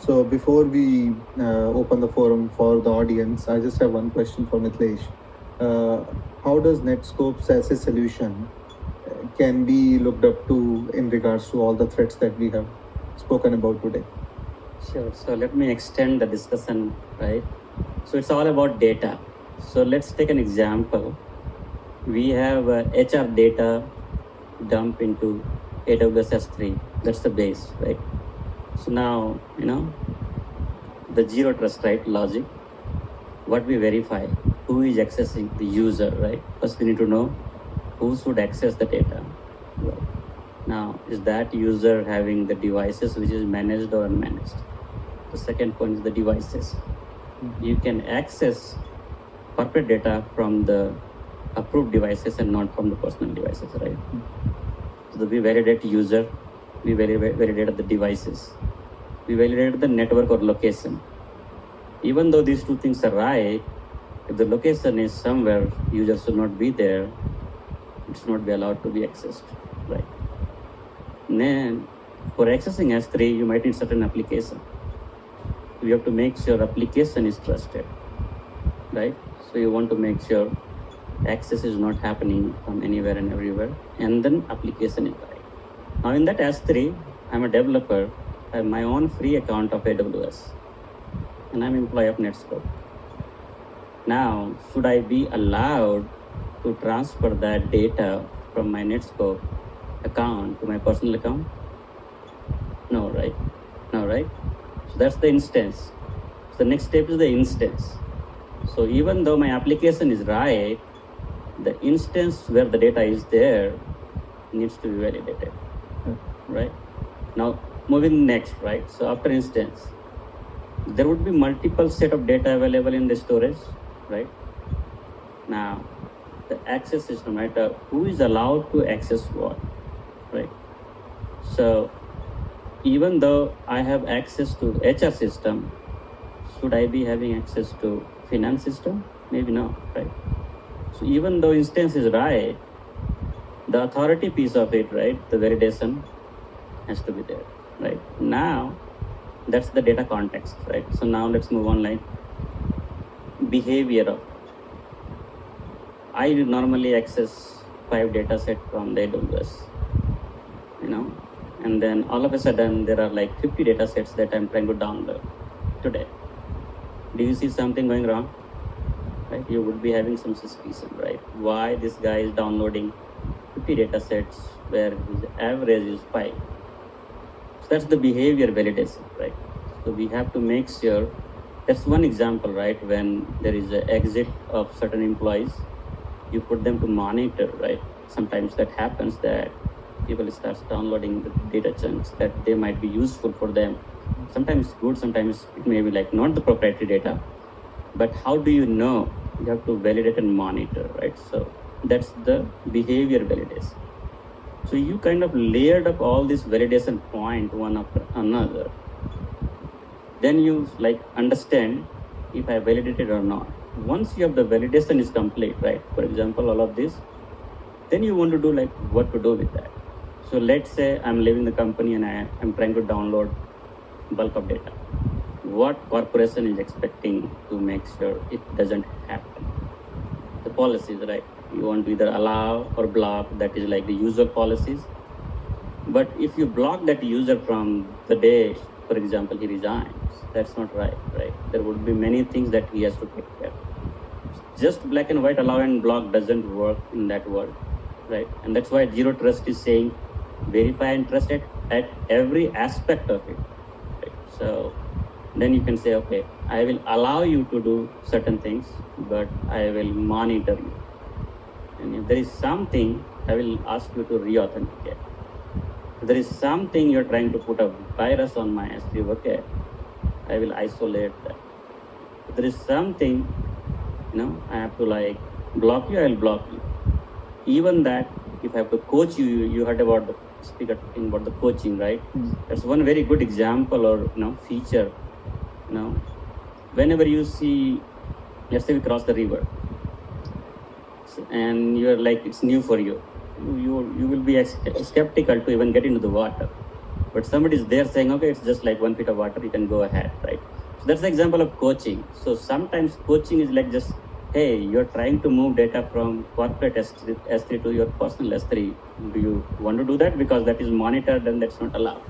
So before we open the forum for the audience, I just have one question for Mitlesh. Uh, how does Netscope's as a solution can be looked up to in regards to all the threats that we have spoken about today? Sure. So let me extend the discussion, right? So it's all about data. So let's take an example. We have HR data dump into AWS S3. That's the base, right? So now, the zero trust, right, logic. What we verify, who is accessing the user, right? First we need to know who should access the data. Right. Now, is that user having the devices which is managed or unmanaged? The second point is the devices. You can access corporate data from the approved devices and not from the personal devices, right? So we validate user, we validate the devices, we validate the network or location. Even though these two things are right, if the location is somewhere, user should not be there, it should not be allowed to be accessed, right? Then for accessing S3, you might need certain application. You have to make sure application is trusted, right? So you want to make sure access is not happening from anywhere and everywhere, and then application is right. Now in that S3, I'm a developer, I have my own free account of AWS, and I'm employee of Netscope. Now, should I be allowed to transfer that data from my Netscope account to my personal account? No, right? No, right? So that's the instance. So the next step is the instance. So even though my application is right, the instance where the data is there needs to be validated, right? Now, moving next, right? So after instance, there would be multiple set of data available in the storage, right? Now, the access system, right? Who is allowed to access what, right? So even though I have access to HR system, should I be having access to finance system? Maybe not, right? So even though instance is right, the authority piece of it, right, the validation has to be there, right? Now, that's the data context, right? So now let's move on, like behavior of. I normally access 5 data set from the AWS, and then all of a sudden there are like 50 data sets that I'm trying to download today. Do you see something going wrong? Right? You would be having some suspicion, right? Why this guy is downloading 50 data sets where his average is 5? So that's the behavior validation, right? So we have to make sure. That's one example, right? When there is an exit of certain employees, you put them to monitor, right? Sometimes that happens that people start downloading the data chunks that they might be useful for them. Sometimes good, sometimes it may be like not the proprietary data. But how do you know? You have to validate and monitor, right? So that's the behavior validation. So you kind of layered up all this validation point one after another. Then you like understand if I validated or not. Once you have the validation is complete, right? For example, all of this, then you want to do like what to do with that. So let's say I'm leaving the company and I'm trying to download bulk of data. What corporation is expecting to make sure it doesn't happen? The policies, right? You want to either allow or block, that is like the user policies. But if you block that user from the day, for example, he resigns, that's not right, right? There would be many things that he has to take care of. Just black and white allow and block doesn't work in that world, right? And that's why zero trust is saying verify and trust it at every aspect of it, right? So then you can say, okay, I will allow you to do certain things, but I will monitor you. And if there is something, I will ask you to re-authenticate. If there is something you're trying to put a virus on my S3 bucket, I will isolate that. If there is something, I have to like block you, I will block you. Even that, if I have to coach you, you heard about the speaker talking about the coaching, right? That's one very good example or feature. Whenever you see, let's say we cross the river, and you're like it's new for you, you will be skeptical to even get into the water. but somebody is there saying, okay, it's just like 1 feet of water, you can go ahead, right? So that's the example of coaching. So sometimes coaching is like just, hey, you're trying to move data from corporate S3 to your personal S3. Do you want to do that? Because that is monitored and that's not allowed.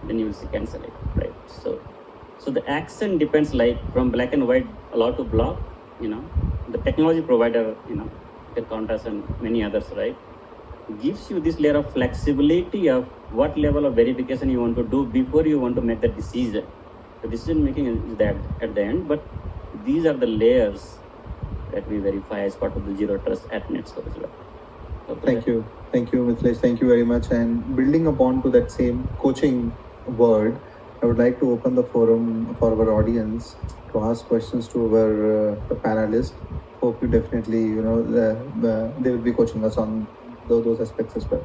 Then you will see cancel it, right? So the action depends, like from black and white, allowed to block, the technology provider, Contrast and many others, right, gives you this layer of flexibility of what level of verification you want to do before you want to make the decision. The decision making is that at the end, but these are the layers that we verify as part of the zero trust at Netscope as well. So Thank you, Mithilesh. Thank you very much. And building upon to that same coaching word, I would like to open the forum for our audience to ask questions to our panelists. Hope you definitely, they will be coaching us on those aspects as well.